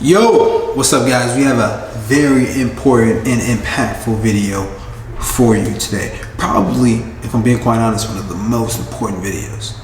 Yo, what's up guys? We have a very important and impactful video for you today. Probably, if I'm being quite honest, one of the most important videos.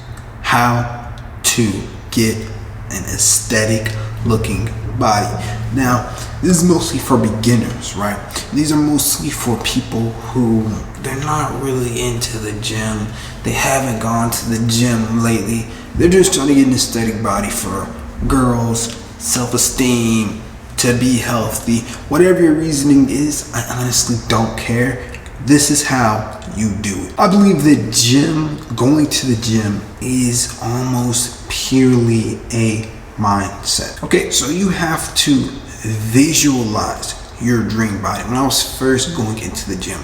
How to get an aesthetic looking body. Now, this is mostly for beginners, right? These are mostly for people who they're not really into the gym. They haven't gone to the gym lately. They're just trying to get an aesthetic body for girls, self-esteem, to be healthy. Whatever your reasoning is, I honestly don't care. This is how you do it. I believe that going to the gym is almost purely a mindset. Okay, so you have to visualize your dream body. When I was first going into the gym,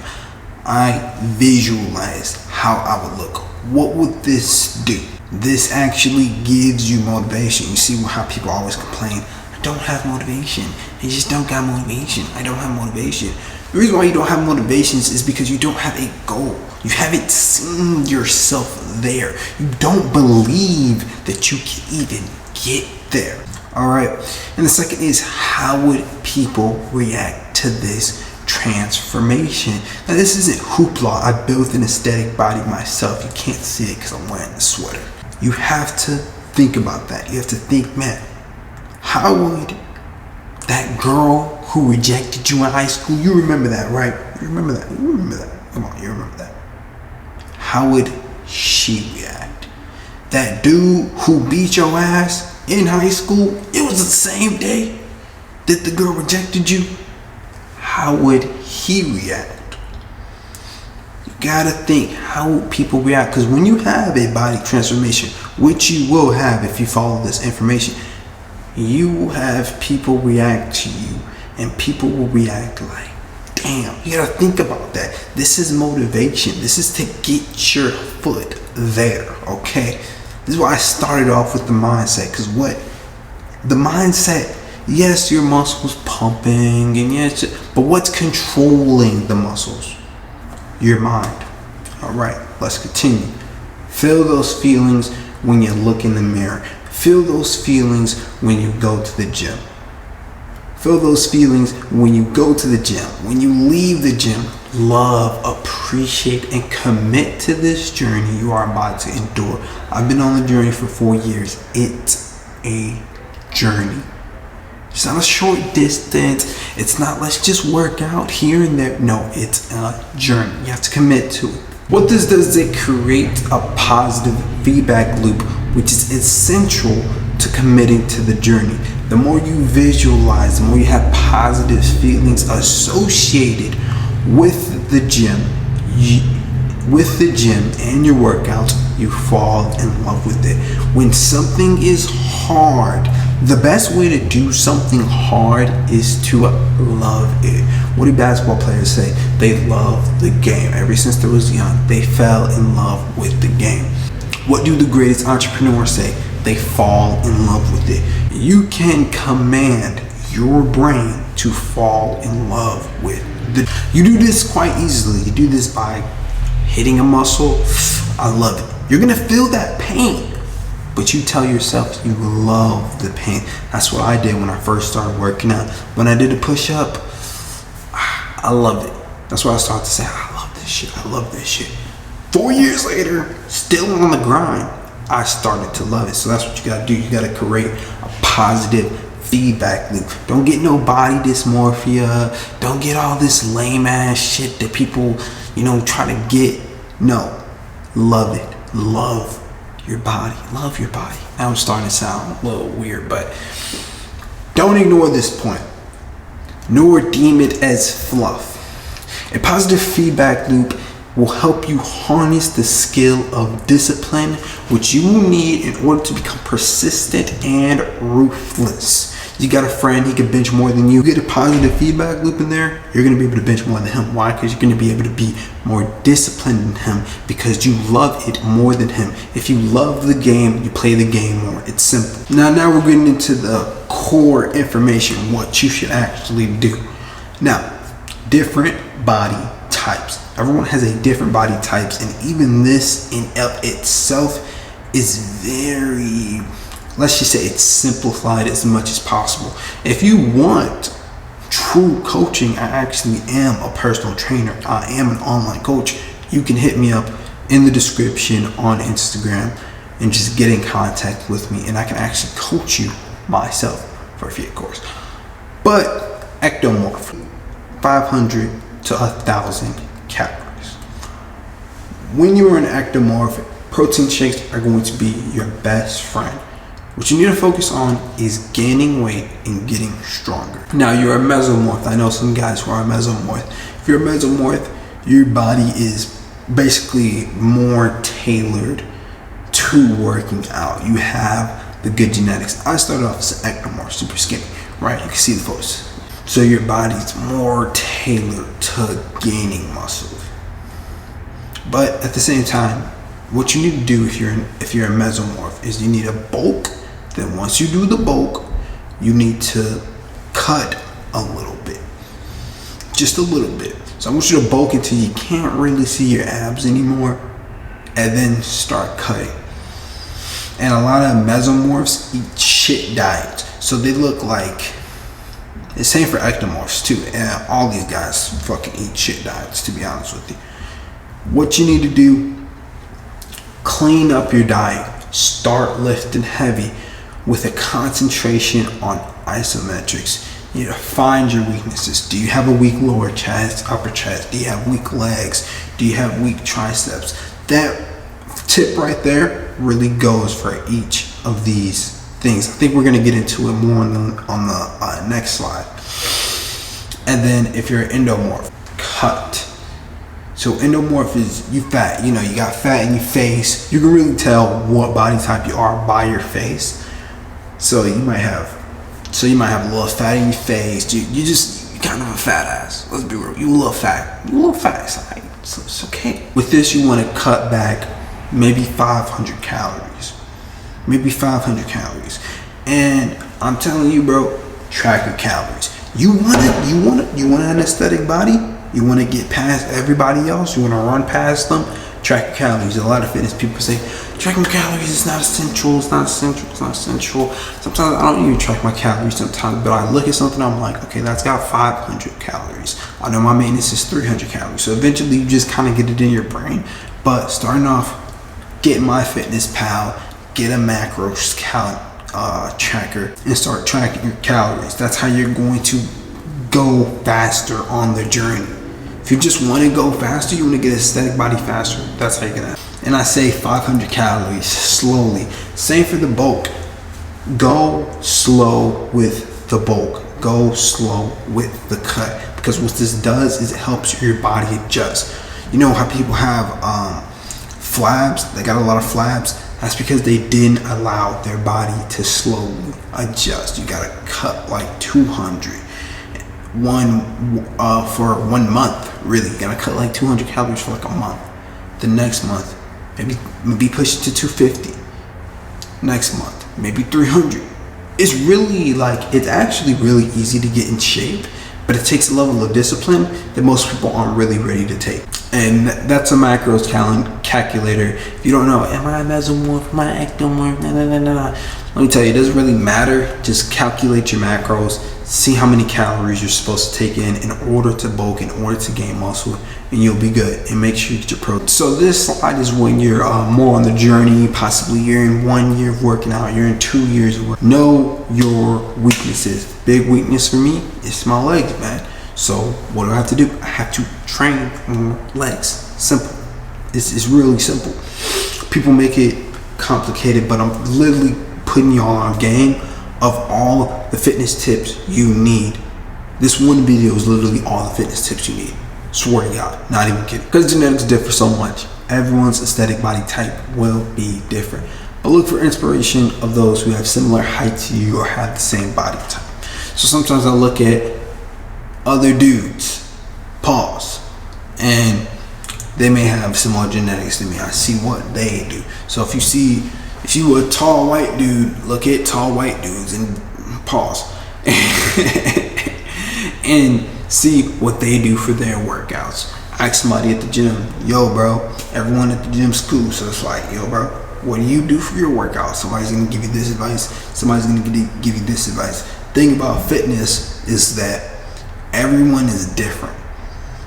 I visualized how I would look. What would this do? This actually gives you motivation. You see how people always complain, I don't have motivation. I just don't got motivation. I don't have motivation. The reason why you don't have motivations is because you don't have a goal. You haven't seen yourself there. You don't believe that you can even get there. All right. And the second is, how would people react to this transformation? Now, this isn't hoopla. I built an aesthetic body myself. You can't see it because I'm wearing the sweater. You have to think about that. You have to think, man, how would that girl who rejected you in high school, you remember that, right? You remember that. You remember that. Come on, you remember that. How would she react? That dude who beat your ass in high school, it was the same day that the girl rejected you. How would he react? You gotta think, how would people react? Because when you have a body transformation, which you will have if you follow this information, you will have people react to you, and people will react like, damn. You gotta think about that. This is motivation. This is to get your foot there, okay? This is why I started off with the mindset, because the mindset, yes, your muscles pumping, and yes, but what's controlling the muscles? Your mind. All right, let's continue. Feel those feelings when you look in the mirror. Feel those feelings when you go to the gym. Feel those feelings when you go to the gym. When you leave the gym, love, appreciate, and commit to this journey you are about to endure. I've been on the journey for 4 years. It's a journey. It's not a short distance. It's not, let's just work out here and there. No, it's a journey. You have to commit to it. What this does is it creates a positive feedback loop, which is essential to committing to the journey. The more you visualize, the more you have positive feelings associated with the gym, and your workouts, you fall in love with it. When something is hard, the best way to do something hard is to love it. What do basketball players say? They love the game. Ever since they was young, they fell in love with the game. What do the greatest entrepreneurs say? They fall in love with it. You can command your brain to fall in love with the. You do this quite easily. You do this by hitting a muscle. I love it. You're gonna feel that pain, but you tell yourself you love the pain. That's what I did when I first started working out. When I did a push-up, I loved it. That's why I started to say, I love this shit. I love this shit. 4 years later, still on the grind, I started to love it. So that's what you gotta do. You gotta create a positive feedback loop. Don't get no body dysmorphia. Don't get all this lame ass shit that people, try to get. No, love it. Love your body. Love your body. Now I'm starting to sound a little weird, but don't ignore this point, nor deem it as fluff. A positive feedback loop will help you harness the skill of discipline, which you will need in order to become persistent and ruthless. You got a friend, he can bench more than you. You get a positive feedback loop in there, you're going to be able to bench more than him. Why? Because you're going to be able to be more disciplined than him, because you love it more than him. If you love the game, you play the game more. It's simple. Now we're getting into the core information, what you should actually do. Now, different body types. Everyone has a different body types, and even this in itself is very let's just say it's simplified as much as possible. If you want true coaching, I actually am a personal trainer. I am an online coach. You can hit me up in the description on Instagram and just get in contact with me, and I can actually coach you myself for a free course. But ectomorph, 500 to 1,000 calories. When you're an ectomorph, protein shakes are going to be your best friend. What you need to focus on is gaining weight and getting stronger. Now, you're a mesomorph. I know some guys who are a mesomorph. If you're a mesomorph, your body is basically more tailored to working out. You have the good genetics. I started off as an ectomorph, super skinny, right? You can see the photos. So your body's more tailored to gaining muscle. But at the same time, what you need to do if you're a mesomorph is you need a bulk. Then once you do the bulk, you need to cut a little bit, just a little bit. So I want you to bulk until you can't really see your abs anymore, and then start cutting. And a lot of mesomorphs eat shit diets, so they look like, the same for ectomorphs too, and all these guys fucking eat shit diets, to be honest with you. What you need to do, clean up your diet, start lifting heavy with a concentration on isometrics. You need to find your weaknesses. Do you have a weak lower chest, upper chest? Do you have weak legs? Do you have weak triceps? That tip right there really goes for each of these things. I think we're going to get into it more on the next slide. And then if you're an endomorph, cut. So endomorph is you fat. You know, you got fat in your face. You can really tell what body type you are by your face. So you might have a little fat in your face. You kind of a fat ass. Let's be real. You a little fat. It's like, it's okay. With this, you want to cut back maybe 500 calories. And I'm telling you, bro, track your calories. You want an aesthetic body? You want to get past everybody else? You want to run past them? Track your calories. A lot of fitness people say, tracking calories is not essential. Sometimes I don't even track my calories sometimes, but I look at something, I'm like, okay, that's got 500 calories. I know my maintenance is 300 calories. So eventually you just kind of get it in your brain. But starting off, get MyFitnessPal, get a macros tracker, and start tracking your calories. That's how you're going to go faster on the journey. If you just want to go faster, you want to get an aesthetic body faster, that's how you're gonna. And I say 500 calories slowly. Same for the bulk. Go slow with the bulk. Go slow with the cut. Because what this does is it helps your body adjust. You know how people have flabs? They got a lot of flabs. That's because they didn't allow their body to slowly adjust. You gotta cut like 200. For 1 month, really. You gotta cut like 200 calories for like a month. The next month, maybe push it to 250. Next month, maybe 300. It's actually really easy to get in shape, but it takes a level of discipline that most people aren't really ready to take. And that's a macros calculator. If you don't know, am I a mesomorph, am I ectomorph? Nah. Let me tell you, it doesn't really matter. Just calculate your macros, see how many calories you're supposed to take in order to bulk, in order to gain muscle, and you'll be good. And make sure you get your protein. So this slide is when you're more on the journey. Possibly you're in 1 year of working out, you're in 2 years of work. Know your weaknesses. Big weakness for me is my legs, man. So what do I have to do? I have to train more legs. Simple. It's really simple. People make it complicated, but I'm literally putting y'all on game of all the fitness tips you need. This one video is literally all the fitness tips you need. Swear to God, not even kidding. Because genetics differ so much. Everyone's aesthetic body type will be different. But look for inspiration of those who have similar height to you or have the same body type. So sometimes I look at other dudes, and they may have similar genetics to me. I see what they do. So if you a tall white dude, look at tall white dudes and and see what they do for their workouts. Ask somebody at the gym, yo bro, everyone at the gym's cool, so it's like, yo bro, what do you do for your workout? Somebody's going to give you this advice. Somebody's going to give you this advice. The thing about fitness is that everyone is different.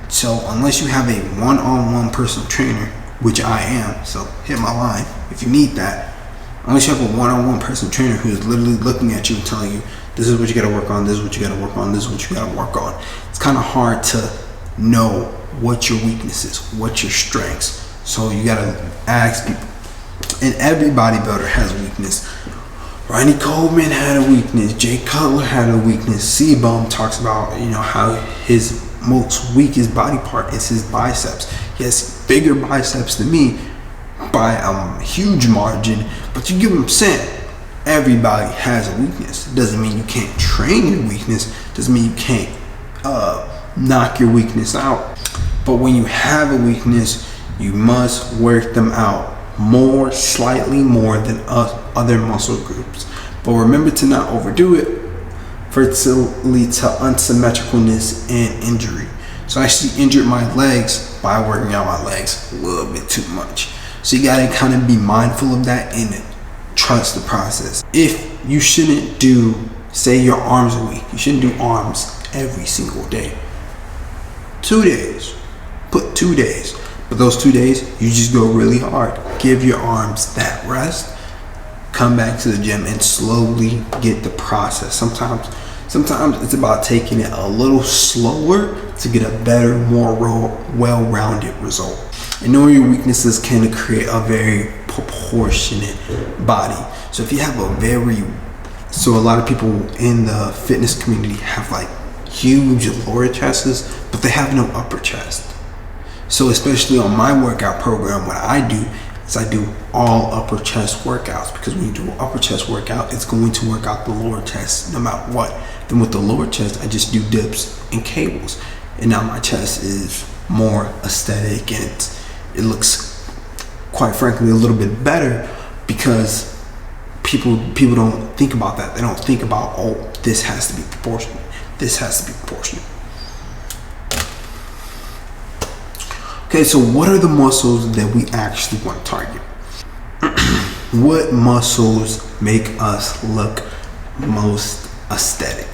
So unless you have a one-on-one personal trainer, which I am, so hit my line if you need that. Unless you have a one-on-one personal trainer who is literally looking at you and telling you, this is what you got to work on, this is what you got to work on, this is what you got to work on. It's kind of hard to know what your weakness is, what your strengths. So you got to ask people. And every bodybuilder has a weakness. Ronnie Coleman had a weakness. Jay Cutler had a weakness. C-Bum talks about, how his most weakest body part is his biceps. He has bigger biceps than me by a huge margin, but you get what I'm saying. Everybody has a weakness. It doesn't mean you can't train your weakness. It doesn't mean you can't knock your weakness out. But when you have a weakness, you must work them out slightly more than other muscle groups. But remember to not overdo it for it to lead to unsymmetricalness and injury. So I actually injured my legs by working out my legs a little bit too much. So you gotta kind of be mindful of that and trust the process. If you shouldn't do, say your arms are weak, you shouldn't do arms every single day. 2 days, put 2 days. But those 2 days, you just go really hard. Give your arms that rest. Come back to the gym and slowly get the process. Sometimes it's about taking it a little slower to get a better, more well-rounded result. And knowing your weaknesses can create a very proportionate body. So if you have a lot of people in the fitness community have like huge lower chests, but they have no upper chest. So especially on my workout program, what I do is I do all upper chest workouts, because when you do an upper chest workout, it's going to work out the lower chest no matter what. Then with the lower chest, I just do dips and cables. And now my chest is more aesthetic and it looks, quite frankly, a little bit better, because people don't think about that. They don't think about, oh, this has to be proportionate. This has to be proportionate. Okay, so what are the muscles that we actually want to target? What muscles make us look most aesthetic?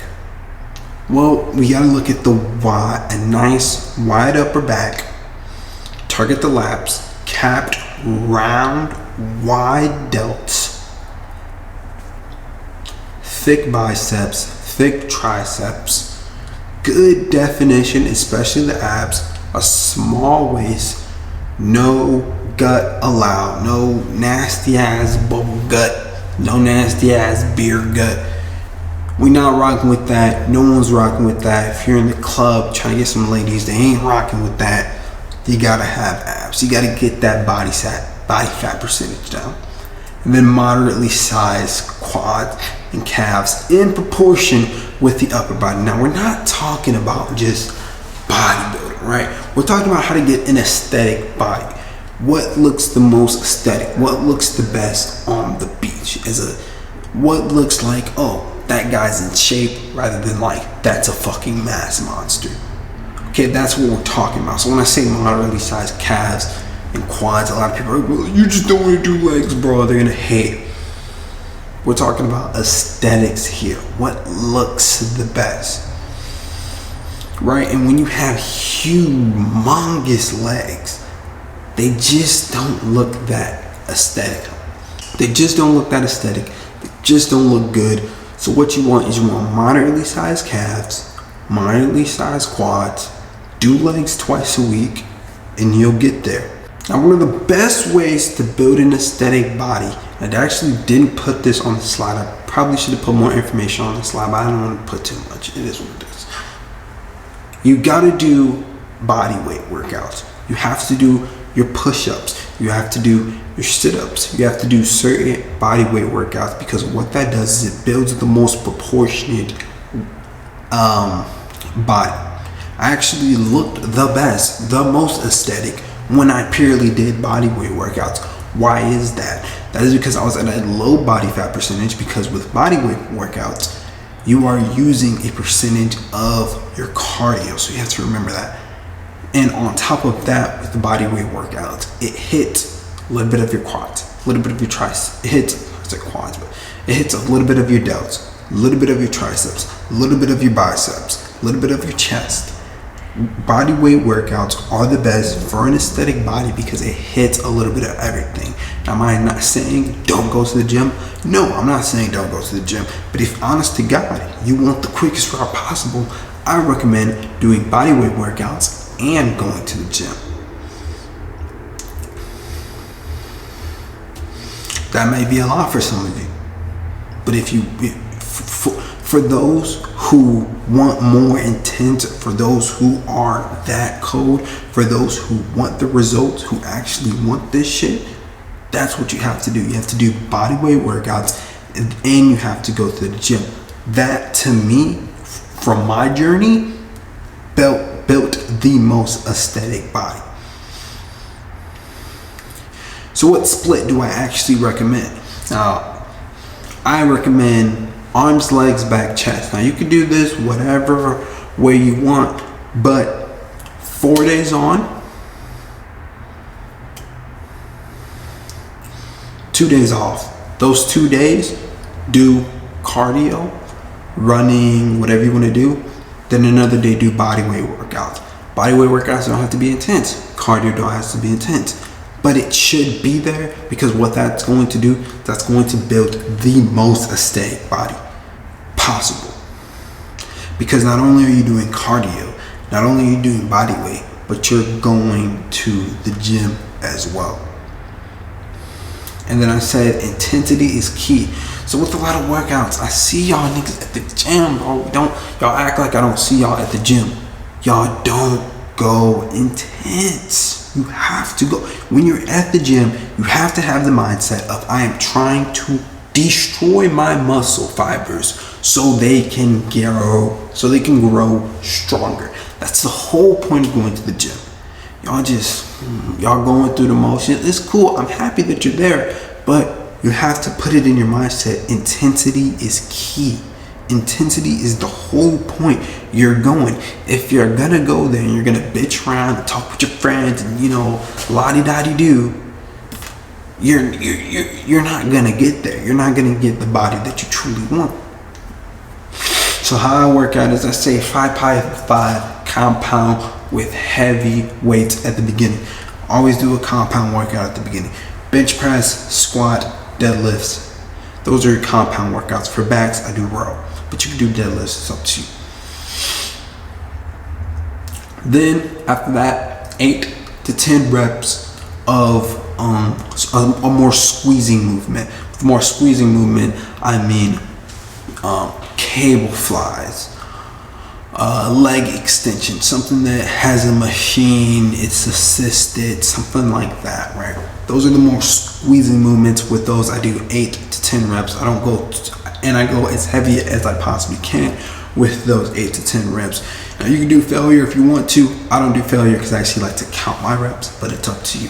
Well, we gotta look at a nice wide upper back, target the lats, capped, round, wide delts, thick biceps, thick triceps, good definition, especially the abs, a small waist, no gut allowed, no nasty ass bubble gut, no nasty ass beer gut. We not rocking with that. No one's rocking with that. If you're in the club trying to get some ladies, they ain't rocking with that. You gotta have abs. You gotta get that body fat percentage down. And then moderately sized quads and calves in proportion with the upper body. Now we're not talking about just bodybuilding, right? We're talking about how to get an aesthetic body. What looks the most aesthetic? What looks the best on the beach? What looks like, oh, that guy's in shape, rather than like, that's a fucking mass monster. Okay, that's what we're talking about. So when I say moderately sized calves and quads, a lot of people are like, well, you just don't want to do legs, bro. They're gonna hate. We're talking about aesthetics here. What looks the best, right? And when you have humongous legs, they just don't look that aesthetic. They just don't look that aesthetic. They just don't look good. So what you want is moderately sized calves, moderately sized quads, do legs twice a week, and you'll get there. Now, one of the best ways to build an aesthetic body, and I actually didn't put this on the slide. I probably should have put more information on the slide, but I don't want to put too much. It is what it is. You gotta do body weight workouts. You have to do your push-ups. You have to do your sit-ups. You have to do certain body weight workouts, because what that does is it builds the most proportionate body. I actually looked the best, the most aesthetic when I purely did body weight workouts. Why is that? That is because I was at a low body fat percentage, because with body weight workouts, you are using a percentage of your cardio. So you have to remember that. And on top of that, with the body weight workouts, it hits a little bit of your quads. a little bit of your triceps. It hits, I said quads, but it hits a little bit of your delts, a little bit of your triceps, a little bit of your biceps, a little bit of your chest. Body weight workouts are the best for an aesthetic body because it hits a little bit of everything. Now, am I not saying don't go to the gym? No, I'm not saying don't go to the gym. But if honest to God, you want the quickest route possible, I recommend doing body weight workouts and going to the gym. That may be a lot for some of you. But if you, for those who want more intense, for those who are that cold, for those who want the results, who actually want this shit, that's what you have to do. You have to do body weight workouts and you have to go to the gym. That, to me, from my journey, built the most aesthetic body. So what split do I actually recommend? I recommend arms, legs, back, chest. Now you can do this whatever way you want, but 4 days on, 2 days off. Those 2 days, do cardio, running, whatever you want to do. Then another day, do body weight workouts. Body weight workouts don't have to be intense. Cardio don't have to be intense. But it should be there because what that's going to do, that's going to build the most aesthetic body possible. Because not only are you doing cardio, not only are you doing body weight, but you're going to the gym as well. And then I said intensity is key. So with a lot of workouts, I see y'all niggas at the gym, bro. Y'all act like I don't see y'all at the gym. Y'all don't go intense. You have to go. When you're at the gym, you have to have the mindset of I am trying to destroy my muscle fibers so they can grow stronger. That's the whole point of going to the gym. Y'all going through the motion. It's cool. I'm happy that you're there, but you have to put it in your mindset. Intensity is key. Intensity is the whole point. You're going. If you're gonna go there and you're gonna bitch around and talk with your friends and la-di-da-di-do, you're not gonna get there. You're not gonna get the body that you truly want. So how I work out is I say 5x5 compound with heavy weights at the beginning. Always do a compound workout at the beginning. Bench press, squat, deadlifts. Those are your compound workouts. For backs, I do row. But you can do deadlifts, it's up to you. Then after that, 8 to 10 reps of a more squeezing movement. With more squeezing movement, I mean cable flies, leg extension, something that has a machine, it's assisted, something like that, right? Those are the more squeezing movements. With those, I do 8 to 10 reps. I don't go, and I go as heavy as I possibly can with those 8 to 10 reps. Now you can do failure if you want to. I don't do failure because I actually like to count my reps, but it's up to you.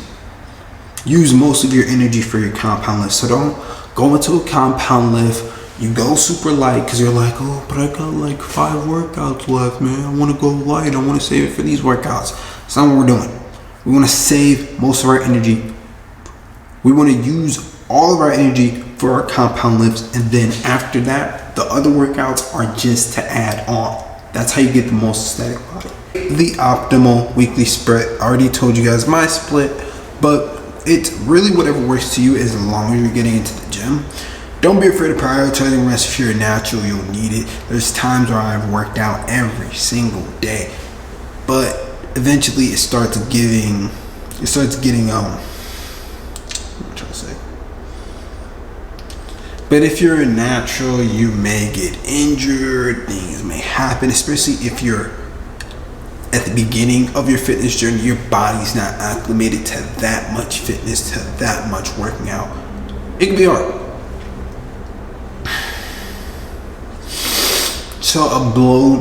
Use most of your energy for your compound lift. So don't go into a compound lift. You go super light because you're like, oh, but I got like 5 workouts left, man. I want to go light. I want to save it for these workouts. That's not what we're doing. We want to save most of our energy. We want to use all of our energy for our compound lifts, and then after that, the other workouts are just to add on. That's how you get the most aesthetic body. The optimal weekly split. I already told you guys my split, but it's really whatever works to you as long as you're getting into the gym. Don't be afraid of prioritizing rest. If you're natural, you'll need it. There's times where I've worked out every single day, but eventually it starts getting But if you're a natural, you may get injured, things may happen, especially if you're at the beginning of your fitness journey, your body's not acclimated to that much fitness, to that much working out. It can be hard. So a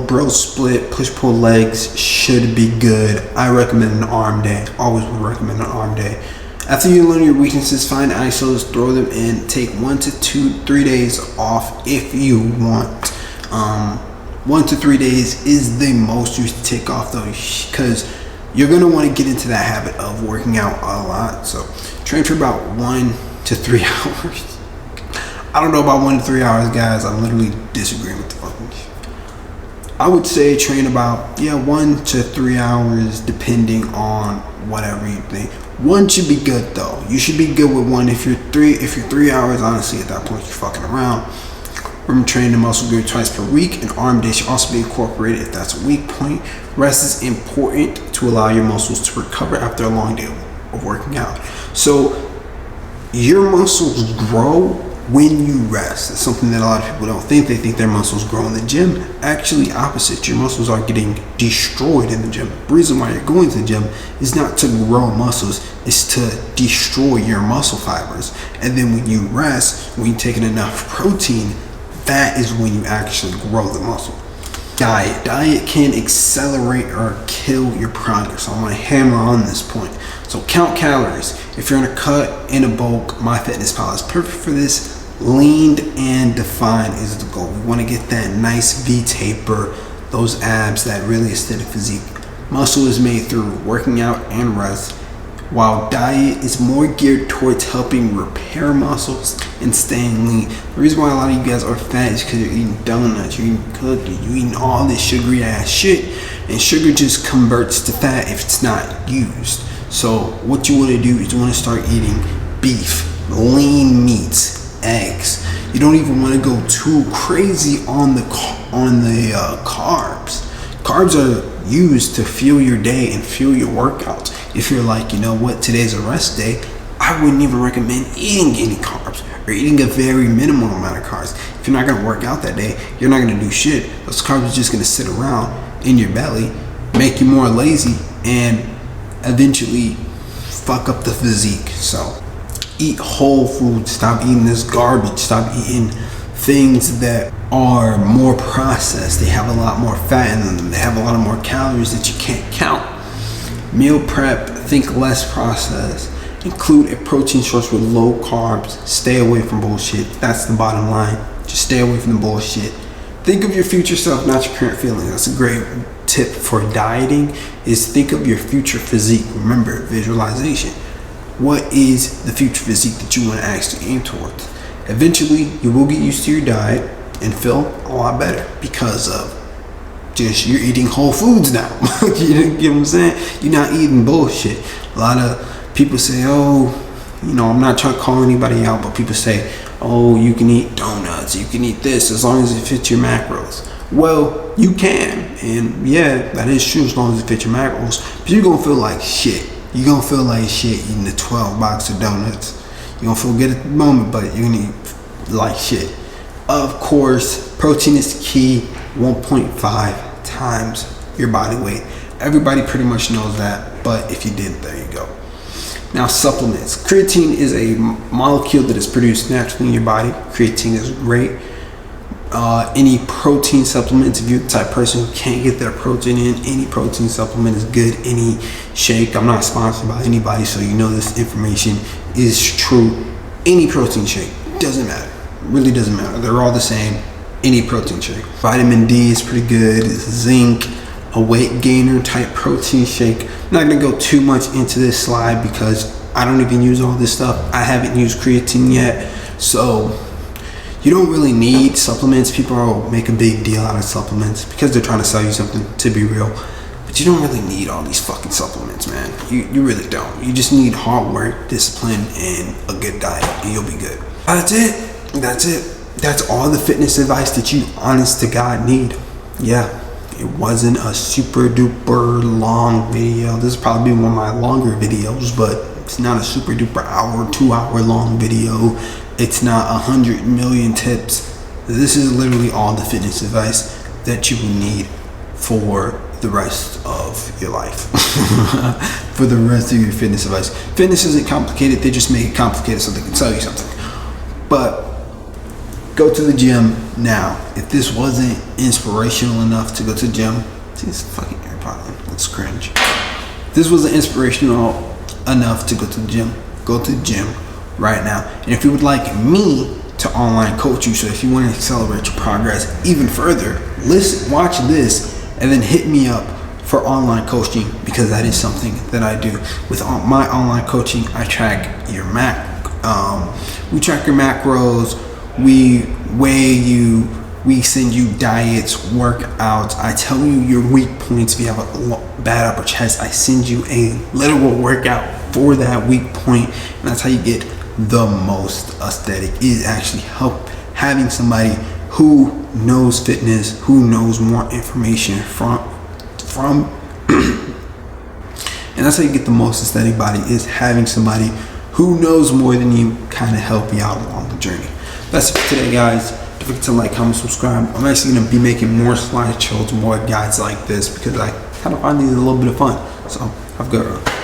bro split, push-pull legs should be good. I recommend an arm day. Always would recommend an arm day. After you learn your weaknesses, find isos, throw them in, take 1 to 3 days off if you want. 1 to 3 days is the most you take off though, because you're gonna want to get into that habit of working out a lot. So train for about 1 to 3 hours. I don't know about 1 to 3 hours, guys. I'm literally disagreeing with the fucking shit. I would say train about 1 to 3 hours, depending on whatever you think. 1 should be good though. You should be good with 1. If you're 3 hours, honestly, at that point you're fucking around. Remember, training the muscle group twice per week. An arm day should also be incorporated if that's a weak point. Rest is important to allow your muscles to recover after a long day of working out. So your muscles grow when you rest. It's something that a lot of people don't think. They think their muscles grow in the gym. Actually, opposite. Your muscles are getting destroyed in the gym. The reason why you're going to the gym is not to grow muscles, it's to destroy your muscle fibers. And then when you rest, when you're taking enough protein, that is when you actually grow the muscle. Diet can accelerate or kill your progress. So I want to hammer on this point. So count calories. If you're in a cut, in a bulk, MyFitnessPal is perfect for this. Leaned and defined is the goal. We want to get that nice V taper, those abs, that really aesthetic physique. Muscle is made through working out and rest, while diet is more geared towards helping repair muscles and staying lean. The reason why a lot of you guys are fat is because you're eating donuts, you're eating cookies, you're eating all this sugary ass shit, and sugar just converts to fat if it's not used. So what you want to do is you want to start eating beef, lean meats, eggs. You don't even want to go too crazy on the carbs. Carbs are used to fuel your day and fuel your workouts. If you're like, you know what, today's a rest day, I wouldn't even recommend eating any carbs or eating a very minimal amount of carbs. If you're not going to work out that day, you're not going to do shit. Those carbs are just going to sit around in your belly, make you more lazy, and eventually fuck up the physique. So eat whole food. Stop eating this garbage. Stop eating things that are more processed. They have a lot more fat in them. They have a lot of more calories that you can't count. Meal prep. Think less processed. Include a protein source with low carbs. Stay away from bullshit. That's the bottom line. Just stay away from the bullshit. Think of your future self, not your current feelings. That's a great tip for dieting, is think of your future physique. Remember, visualization. What is the future physique that you want to actually aim towards? Eventually, you will get used to your diet and feel a lot better because of just you're eating whole foods now. You get what I'm saying? You're not eating bullshit. A lot of people say, oh, you know, I'm not trying to call anybody out, but people say, oh, you can eat donuts, you can eat this as long as it fits your macros. Well, you can, and yeah, that is true as long as it fits your macros, but you're gonna feel like shit. You're gonna feel like shit eating the 12 box of donuts. You're gonna feel good at the moment, but you're gonna eat like shit. Of course, protein is key. 1.5 times your body weight. Everybody pretty much knows that, but if you didn't, there you go. Now, supplements. Creatine is a molecule that is produced naturally in your body. Creatine is great. Any protein supplements, if you're the type of person who can't get their protein in, any protein supplement is good. Any shake. I'm not sponsored by anybody, so you know this information is true. Any protein shake, doesn't matter. Really doesn't matter. They're all the same. Any protein shake. Vitamin D is pretty good. Zinc, a weight gainer type protein shake. I'm not gonna go too much into this slide because I don't even use all this stuff. I haven't used creatine yet, so you don't really need supplements. People make a big deal out of supplements because they're trying to sell you something, to be real. But you don't really need all these fucking supplements, man. You really don't. You just need hard work, discipline, and a good diet, and you'll be good. That's it. That's all the fitness advice that you, honest to God, need. Yeah, it wasn't a super duper long video. This is probably one of my longer videos, but it's not a super duper hour, 2 hour long video. It's not 100 million tips. This is literally all the fitness advice that you will need for the rest of your life. For the rest of your fitness advice. Fitness isn't complicated. They just make it complicated so they can sell you something. But go to the gym now. If this wasn't inspirational enough to go to the gym, see this fucking AirPod, that's cringe. If this wasn't inspirational enough to go to the gym, go to the gym right now. And if you would like me to online coach you, so if you want to accelerate your progress even further, watch this and then hit me up for online coaching, because that is something that I do. With my online coaching, I track your We track your macros. We weigh you. We send you diets, workouts. I tell you your weak points. If you have a bad upper chest, I send you a literal workout for that weak point, and that's how you get the most aesthetic. It is actually having somebody who knows fitness, who knows more information from and that's how you get the most aesthetic body, is having somebody who knows more than you kind of help you out along the journey. That's it for today, guys. Don't forget to like, comment, subscribe. I'm actually going to be making more slideshows, more guides like this, because I kind of find these a little bit of fun. So have a good one.